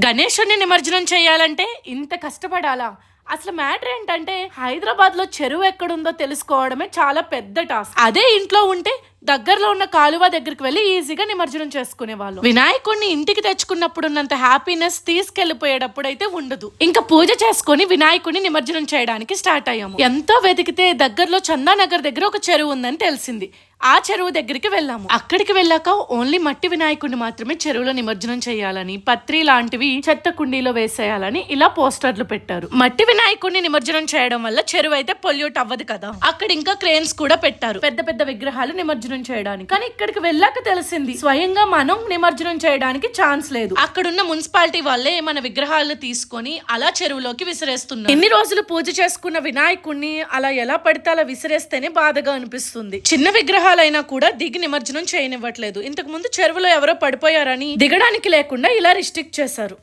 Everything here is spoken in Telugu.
గణేశుని నిమజ్జనం చేయాలంటే ఇంత కష్టపడాలా? అసలు మ్యాటర్ ఏంటంటే హైదరాబాద్ లో చెరువు ఎక్కడుందో తెలుసుకోవడమే చాలా పెద్ద టాస్క్. అదే ఇంట్లో ఉంటే దగ్గరలో ఉన్న కాలువ దగ్గరికి వెళ్లి ఈజీగా నిమజ్జనం చేసుకునే వాళ్ళు. వినాయకుడిని ఇంటికి తెచ్చుకున్నప్పుడు ఉన్నంత హ్యాపీనెస్ తీసుకెళ్లిపోయేటప్పుడు అయితే ఉండదు. ఇంకా పూజ చేసుకుని వినాయకుడిని నిమజ్జనం చేయడానికి స్టార్ట్ అయ్యాము. ఎంతో వెతికితే దగ్గరలో చందానగర్ దగ్గర ఒక చెరువు ఉందని తెలిసింది. ఆ చెరువు దగ్గరికి వెళ్ళాము. అక్కడికి వెళ్ళాక ఓన్లీ మట్టి వినాయకుడిని మాత్రమే చెరువులో నిమజ్జనం చేయాలని, పత్రి లాంటివి చెత్త కుండీలో వేసేయాలని ఇలా పోస్టర్లు పెట్టారు. మట్టి వినాయకుడిని నిమజ్జనం చేయడం వల్ల చెరువు అయితే పొల్యూట్ అవ్వదు కదా. అక్కడ ఇంకా క్రేన్స్ కూడా పెట్టారు పెద్ద పెద్ద విగ్రహాలు నిమజ్జనం చేయడానికి. కానీ ఇక్కడికి వెళ్ళాక తెలిసింది స్వయంగా మనం నిమజ్జనం చేయడానికి ఛాన్స్ లేదు. అక్కడున్న మున్సిపాలిటీ వాళ్ళే మన విగ్రహాలను తీసుకొని అలా చెరువులోకి విసిరేస్తున్నారు. ఎన్ని రోజులు పూజ చేసుకున్న వినాయకుడిని అలా ఎలా పడితే అలా విసిరేస్తేనే బాధగా అనిపిస్తుంది. చిన్న విగ్రహాలైనా కూడా దిగి నిమజ్జనం చేయనివ్వట్లేదు. ఇంతకు ముందు చెరువులో ఎవరో పడిపోయారని దిగడానికి లేకుండా ఇలా రిస్ట్రిక్ట్ చేశారు.